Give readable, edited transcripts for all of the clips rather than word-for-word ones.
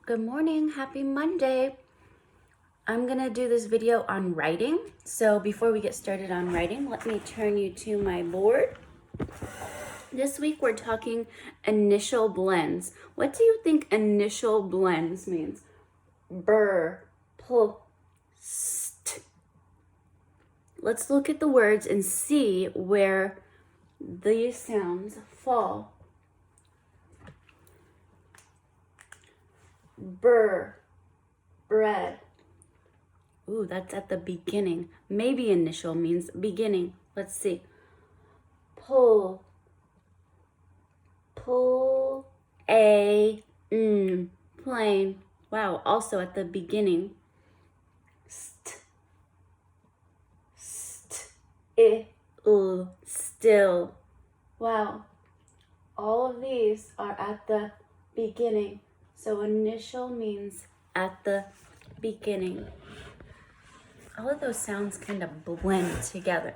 Good morning, happy Monday. I'm gonna do this video on writing. So before we get started on writing, let me turn you to my board. This week we're talking initial blends. What do you think initial blends means? Burr, pull, st. Let's look at the words and see where these sounds fall. Burr, bread. Ooh, that's at the beginning. Maybe initial means beginning. Let's see. Pull, plain. Wow, also at the beginning. Still. Wow, all of these are at the beginning. So initial means at the beginning. All of those sounds kind of blend together.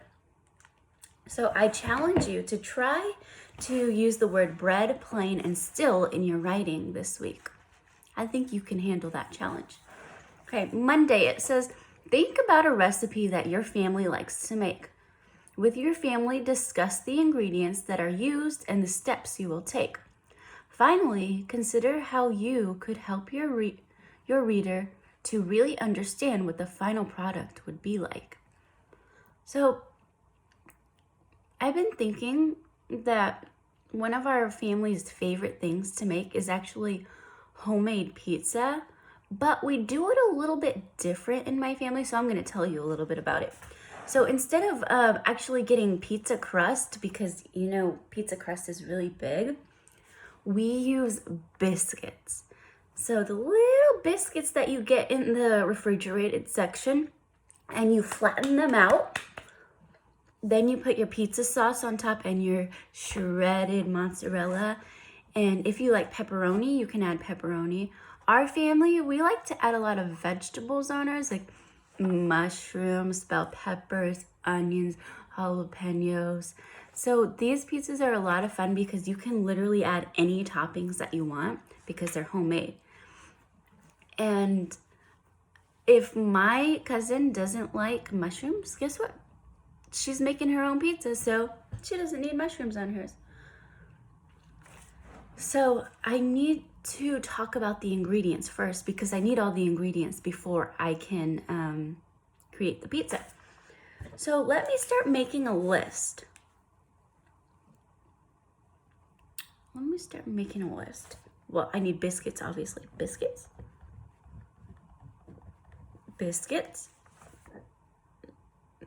So I challenge you to try to use the word bread, plain, and still in your writing this week. I think you can handle that challenge. Okay, Monday, it says, think about a recipe that your family likes to make. With your family, discuss the ingredients that are used and the steps you will take. Finally, consider how you could help your reader to really understand what the final product would be like. So, I've been thinking that one of our family's favorite things to make is actually homemade pizza, but we do it a little bit different in my family, so I'm going to tell you a little bit about it. So instead of actually getting pizza crust, because you know pizza crust is really big, we use biscuits. So the little biscuits that you get in the refrigerated section, and you flatten them out. Then you put your pizza sauce on top and your shredded mozzarella. And if you like pepperoni, you can add pepperoni. Our family, we like to add a lot of vegetables on ours, like mushrooms, bell peppers, onions, jalapenos. So these pizzas are a lot of fun because you can literally add any toppings that you want because they're homemade. And if my cousin doesn't like mushrooms, guess what? She's making her own pizza, so she doesn't need mushrooms on hers. So I need to talk about the ingredients first because I need all the ingredients before I can create the pizza. So let me start making a list. Well, I need biscuits, obviously. Biscuits.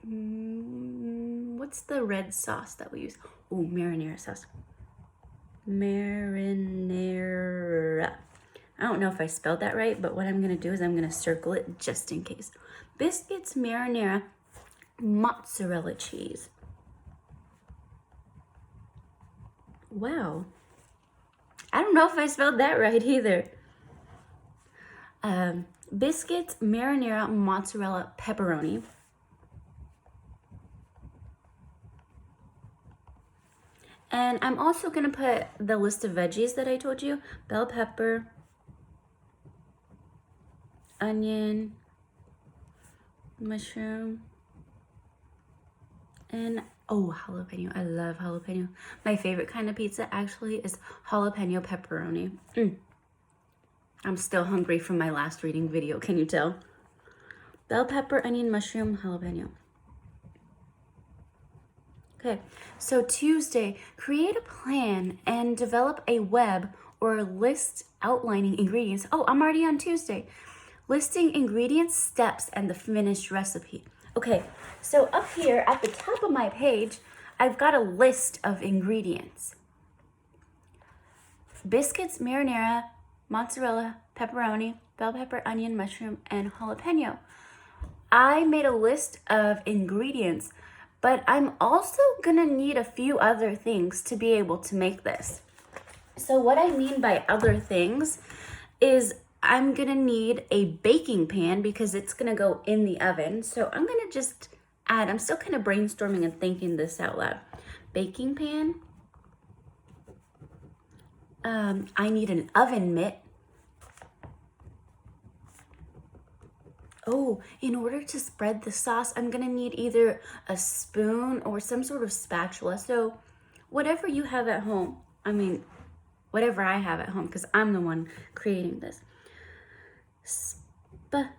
What's the red sauce that we use? Oh, marinara sauce. Marinara. I don't know if I spelled that right, but what I'm going to do is I'm going to circle it just in case. Biscuits, marinara, mozzarella cheese. Wow. I don't know if I spelled that right either. Biscuits, marinara, mozzarella, pepperoni. And I'm also going to put the list of veggies that I told you. Bell pepper, onion, mushroom, and jalapeno. I love jalapeno. My favorite kind of pizza actually is jalapeno pepperoni. I'm still hungry from my last reading video, can you tell? Bell pepper, onion, mushroom, jalapeno. Okay, so Tuesday, create a plan and develop a web or list outlining ingredients. Oh, I'm already on Tuesday. Listing ingredients, steps, and the finished recipe. Okay, so up here at the top of my page, I've got a list of ingredients. Biscuits, marinara, mozzarella, pepperoni, bell pepper, onion, mushroom, and jalapeno. I made a list of ingredients, but I'm also gonna need a few other things to be able to make this. So what I mean by other things is I'm gonna need a baking pan because it's gonna go in the oven. So I'm gonna just add, I'm still kind of brainstorming and thinking this out loud. Baking pan. I need an oven mitt. Oh, in order to spread the sauce, I'm gonna need either a spoon or some sort of spatula. So whatever you have at home, I mean, whatever I have at home, because I'm the one creating this. Spatula.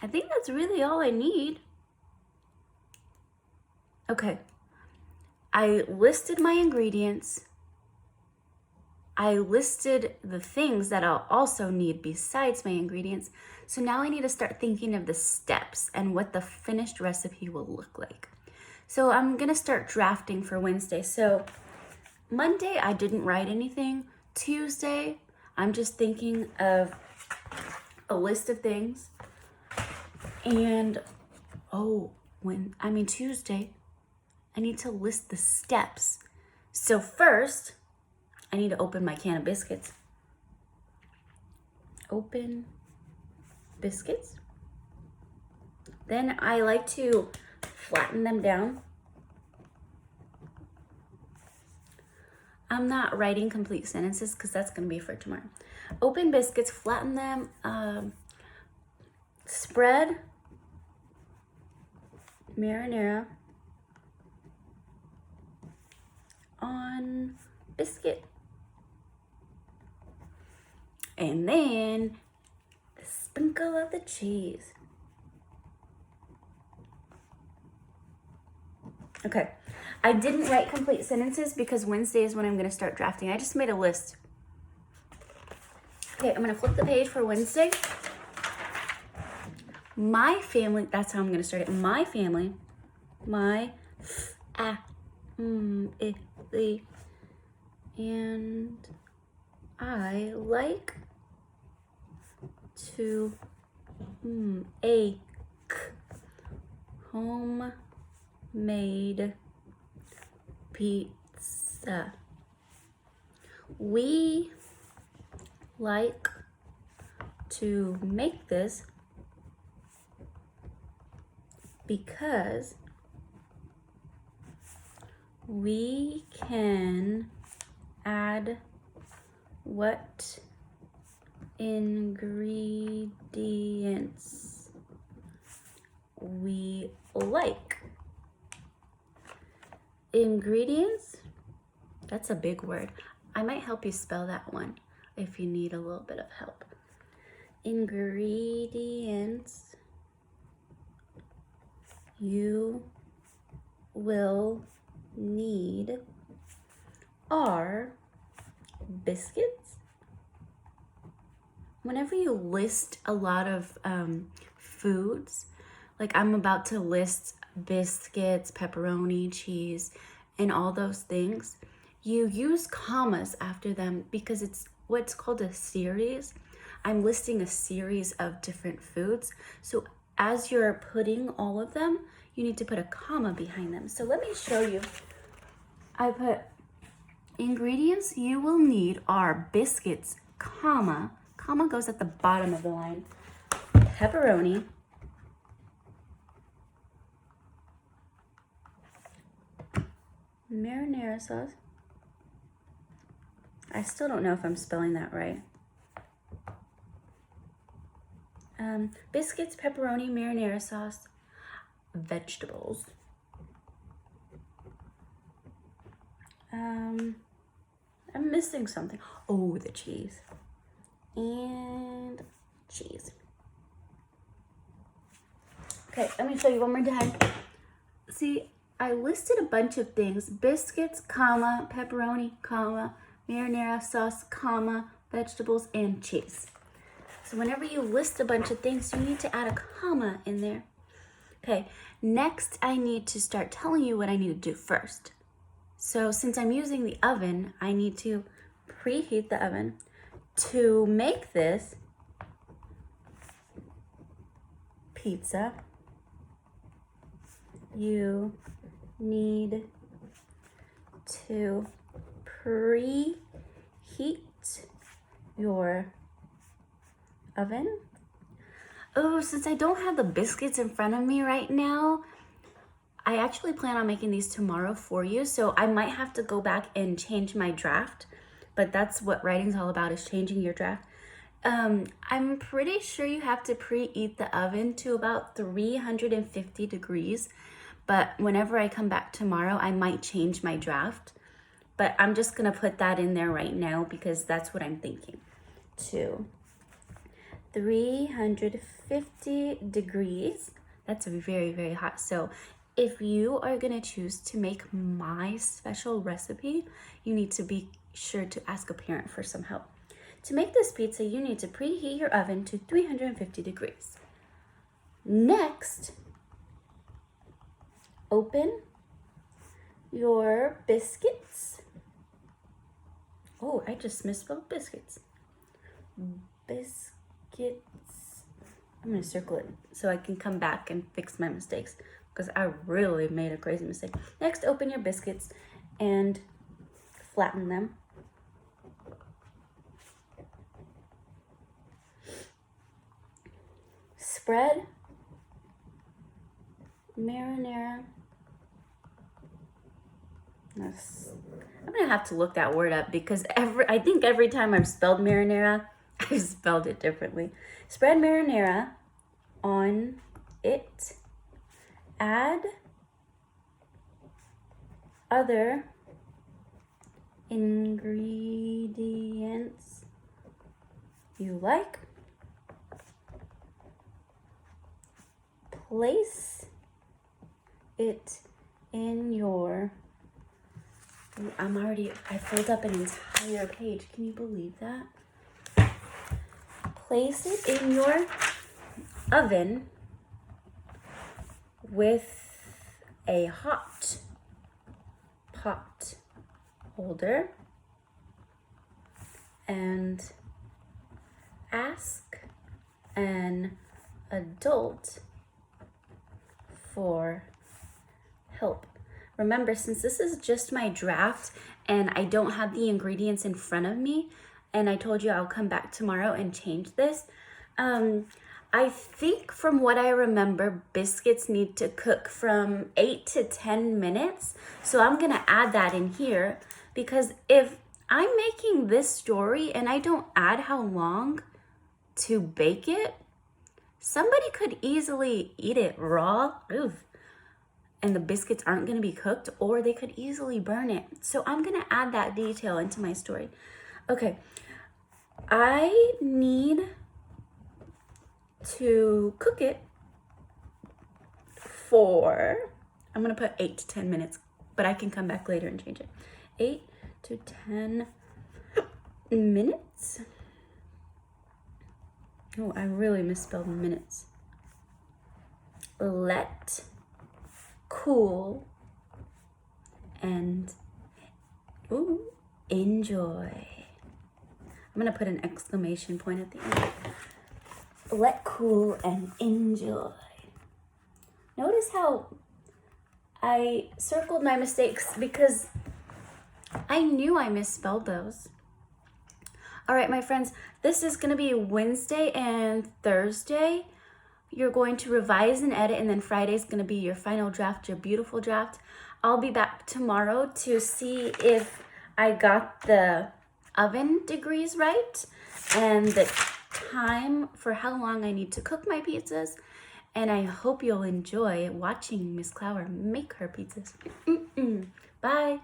I think that's really all I need. Okay. I listed my ingredients. I listed the things that I'll also need besides my ingredients. So now I need to start thinking of the steps and what the finished recipe will look like. So I'm gonna start drafting for Wednesday. So Monday, I didn't write anything. Tuesday, I'm just thinking of a list of things. And Tuesday, I need to list the steps. So first, I need to open my can of biscuits. Open biscuits. Then I like to flatten them down. I'm not writing complete sentences because that's going to be for tomorrow. Open biscuits, flatten them, spread marinara on biscuit. And then the sprinkle of the cheese. Okay, I didn't write complete sentences because Wednesday is when I'm going to start drafting. I just made a list. Okay, I'm going to flip the page for Wednesday. My family, that's how I'm going to start it. My family, and I like to make homemade pizza. We like to make this because we can add what ingredients we like. Ingredients, that's a big word. I might help you spell that one if you need a little bit of help. Ingredients you will need are biscuits. Whenever you list a lot of foods, like I'm about to list biscuits, pepperoni, cheese, and all those things, you use commas after them because it's what's called a series. I'm listing a series of different foods. So as you're putting all of them, you need to put a comma behind them. So let me show you. I put ingredients you will need are biscuits, comma goes at the bottom of the line, pepperoni, marinara sauce. I still don't know if I'm spelling that right. Biscuits, pepperoni, marinara sauce, vegetables. I'm missing something. Oh, the cheese. And cheese. Okay, let me show you one more time. See, I listed a bunch of things. Biscuits, comma, pepperoni, comma, marinara sauce, comma, vegetables, and cheese. So whenever you list a bunch of things, you need to add a comma in there. Okay, next I need to start telling you what I need to do first. So since I'm using the oven, I need to preheat the oven. To make this pizza, you need to preheat your oven. Oh, since I don't have the biscuits in front of me right now, I actually plan on making these tomorrow for you, so I might have to go back and change my draft, but that's what writing's all about, is changing your draft. I'm pretty sure you have to preheat the oven to about 350 degrees, but whenever I come back tomorrow, I might change my draft. But I'm just gonna put that in there right now because that's what I'm thinking. 350 degrees. That's very, very hot. So if you are gonna choose to make my special recipe, you need to be sure to ask a parent for some help. To make this pizza, you need to preheat your oven to 350 degrees. Next, open your biscuits. Oh, I just misspelled biscuits. Biscuits. I'm gonna circle it so I can come back and fix my mistakes because I really made a crazy mistake. Next, open your biscuits and flatten them. Spread marinara. I'm gonna have to look that word up because I think every time I've spelled marinara, I've spelled it differently. Spread marinara on it. Add other ingredients you like. Place it in your... I filled up an entire page. Can you believe that? Place it in your oven with a hot pot holder and ask an adult for help. Remember, since this is just my draft and I don't have the ingredients in front of me, and I told you I'll come back tomorrow and change this, I think from what I remember, biscuits need to cook from 8 to 10 minutes. So I'm gonna add that in here because if I'm making this story and I don't add how long to bake it, somebody could easily eat it raw. Oof. And the biscuits aren't going to be cooked, or they could easily burn it. So I'm going to add that detail into my story. Okay, I need to cook it for, I'm going to put 8 to 10 minutes, but I can come back later and change it. 8 to 10 minutes. Oh, I really misspelled minutes. Let cool and enjoy. I'm gonna put an exclamation point at the end. Let cool and enjoy. Notice how I circled my mistakes because I knew I misspelled those. All right, my friends, this is gonna be Wednesday and Thursday. You're going to revise and edit, and then Friday's going to be your final draft, your beautiful draft. I'll be back tomorrow to see if I got the oven degrees right and the time for how long I need to cook my pizzas. And I hope you'll enjoy watching Miss Clower make her pizzas. Bye.